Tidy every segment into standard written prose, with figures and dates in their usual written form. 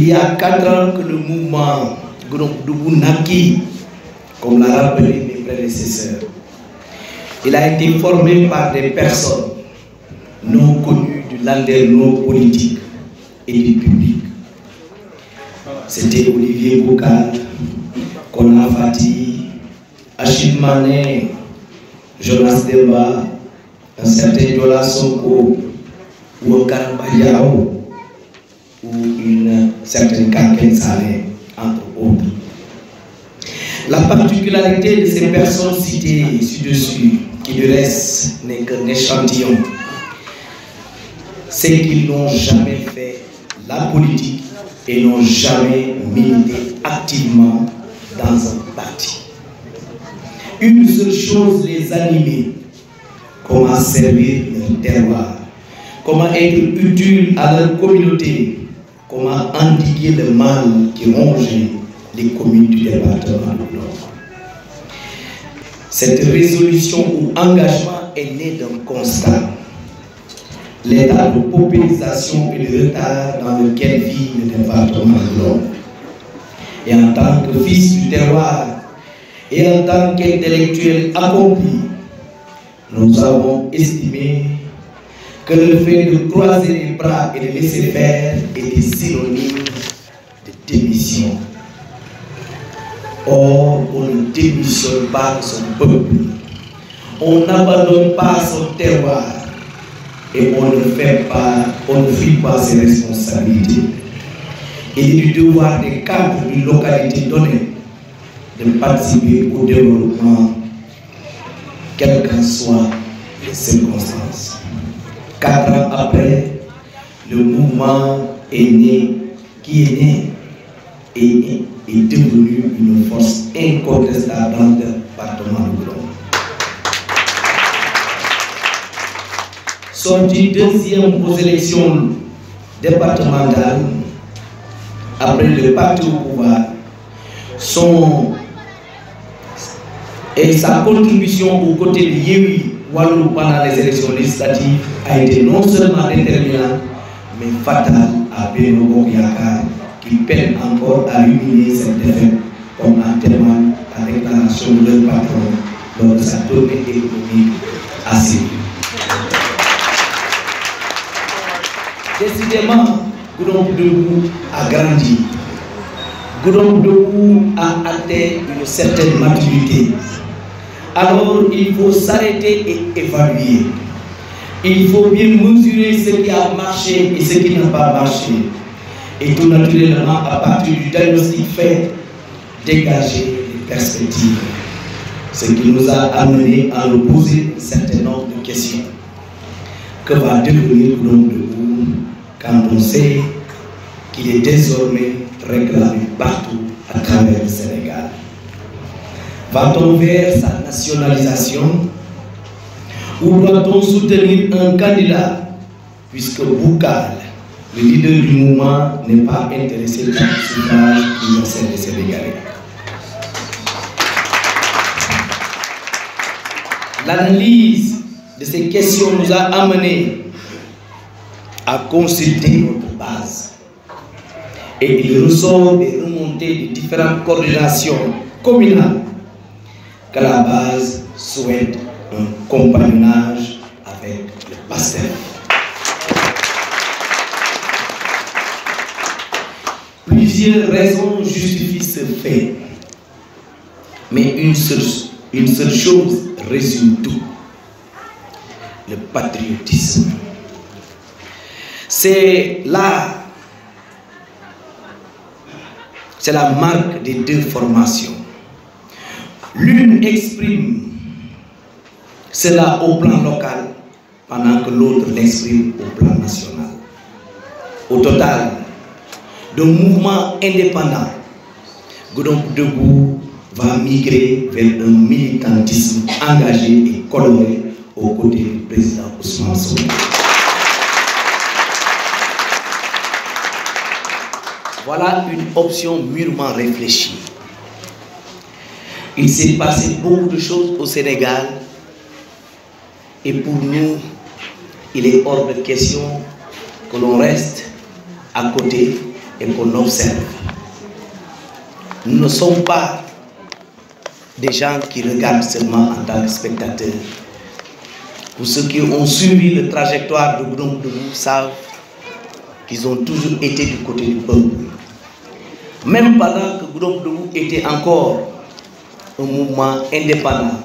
Il y a 4 ans que le mouvement Goudomboudou naquit, comme l'a rappelé mes prédécesseurs. Il a été formé par des personnes non connues du landerneau politique et du public. C'était Olivier Boucal, Kona Fati, Achille Mané, Jonas Demba, un certain Jola Sonko, ou un Karamba Diao, ou une certaine Kaken Saleh, entre autres. La particularité de ces personnes citées ci-dessus, qui du reste n'est qu'un échantillon, c'est qu'ils n'ont jamais fait la politique et n'ont jamais milité activement dans un parti. Une seule chose les animait: comment servir leur terroir, comment être utile à leur communauté, comment endiguer le mal qui rongeait les communes du département du Nord. Cette résolution ou engagement est né d'un constat: l'état de paupérisation et de retard dans lequel vit le département de Nord. Et en tant que fils du terroir et en tant qu'intellectuel accompli, nous avons estimé que le fait de croiser les bras et de laisser faire était synonyme de démission. Or, on ne démissionne pas de son peuple, on n'abandonne pas son terroir et on ne fuit pas ses responsabilités. Il est du devoir des cadres d'une localité donnée de participer au développement, quelles qu'en soient les circonstances. 4 ans après, le mouvement qui est né et est devenu une force incontestable dans le département de Goudomp. Sorti deuxième aux élections départementales, après le parti au pouvoir, sa contribution aux côtés de Yewwi Wallu pendant les élections législatives a été non seulement déterminante, mais fatale à Benno Bokk Yakaar, qui peine encore à ruminer cette défaite, comme en témoigne la déclaration de leur patron lors de sa tournée économique à Sédhiou. Décidément, Goudomboudou a grandi. Goudomboudou a atteint une certaine maturité. Alors il faut s'arrêter et évaluer. Il faut bien mesurer ce qui a marché et ce qui n'a pas marché. Et tout naturellement, à partir du diagnostic fait, dégager les perspectives. Ce qui nous a amené à nous poser un certain nombre de questions. Que va devenir Goudomboudou quand on sait qu'il est désormais réclamé partout à travers le Sénégal? Va-t-on vers sa nationalisation ou doit-on soutenir un candidat, puisque Boucal, le leader du mouvement, n'est pas intéressé par le suffrage universel des Sénégalais? L'analyse de ces questions nous a amenés à consulter notre base. Et il ressort des remontées de différentes coordinations communales que la base souhaite un compagnonnage avec le PASTEF. Plusieurs raisons justifient ce fait, mais une seule chose résume tout: le patriotisme. C'est la marque des deux formations. L'une exprime cela au plan local, pendant que l'autre l'exprime au plan national. Au total, d'un mouvement indépendant, Goudomboudou va migrer vers un militantisme engagé et coloré aux côtés du président Ousmane Sonko. Voilà une option mûrement réfléchie. Il s'est passé beaucoup de choses au Sénégal et pour nous, il est hors de question que l'on reste à côté et qu'on observe. Nous ne sommes pas des gens qui regardent seulement en tant que spectateurs. Pour ceux qui ont suivi la trajectoire de Goudomp Debout savent qu'ils ont toujours été du côté du peuple. Même pendant que Goudomp Debout était encore un mouvement indépendant,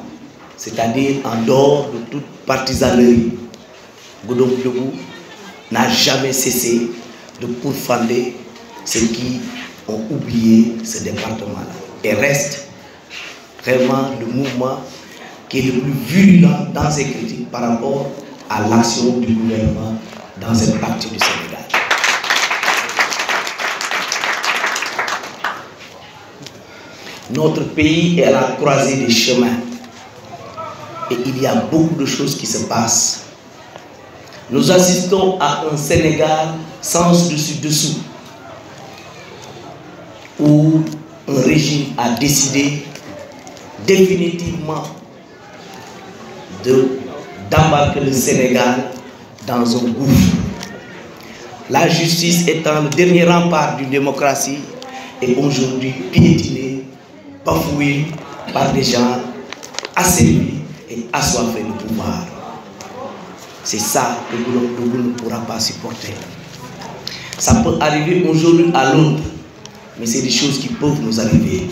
c'est-à-dire en dehors de toute partisanerie, Goudomp Debout n'a jamais cessé de pourfender ceux qui ont oublié ce département-là et reste vraiment le mouvement qui est le plus virulent dans ses critiques par rapport à l'action du gouvernement dans cette partie du Sénégal. Notre pays est à la croisée des chemins et il y a beaucoup de choses qui se passent. Nous assistons à un Sénégal sans dessus-dessous, où un régime a décidé définitivement d'embarquer le Sénégal dans un gouffre. La justice étant le dernier rempart d'une démocratie est aujourd'hui piétinée, bafouée par des gens asservis et assoiffés de pouvoir. C'est ça que Goudomp Debout ne pourra pas supporter. Ça peut arriver aujourd'hui à l'autre, mais c'est des choses qui peuvent nous arriver.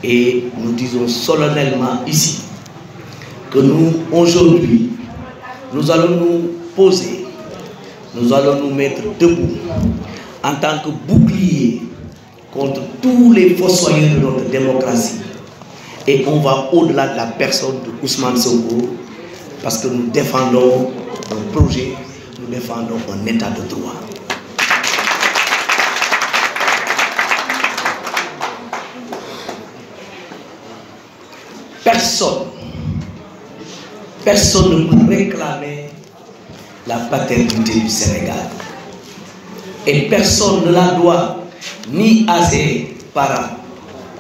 Et nous disons solennellement ici que nous, aujourd'hui, nous allons nous poser, nous allons nous mettre debout en tant que bouclier contre tous les fossoyeurs de notre démocratie. Et on va au-delà de la personne de Ousmane Sonko, parce que nous défendons un projet, nous défendons un état de droit. Personne ne peut réclamer la paternité du Sénégal. Et personne ne la doit ni à ses parents,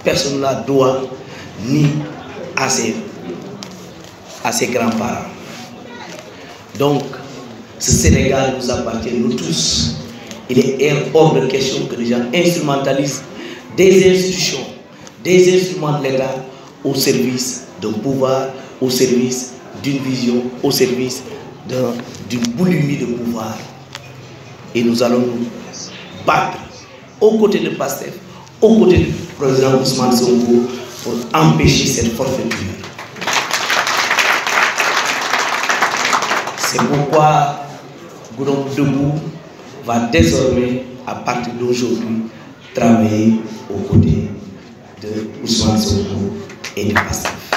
personne ne la doit ni à ses grands-parents. Donc, ce Sénégal nous appartient, nous tous. Il est hors de question que les gens instrumentalisent des institutions, des instruments de l'État au service d'un pouvoir, au service d'une vision, au service d'une boulimie de pouvoir. Et nous allons nous battre aux côtés de PASTEF, aux côtés du président Ousmane Sonko pour empêcher cette forfaiture. C'est pourquoi Goudomp Debout va désormais, à partir d'aujourd'hui, travailler aux côtés de Ousmane Sonko et de PASTEF.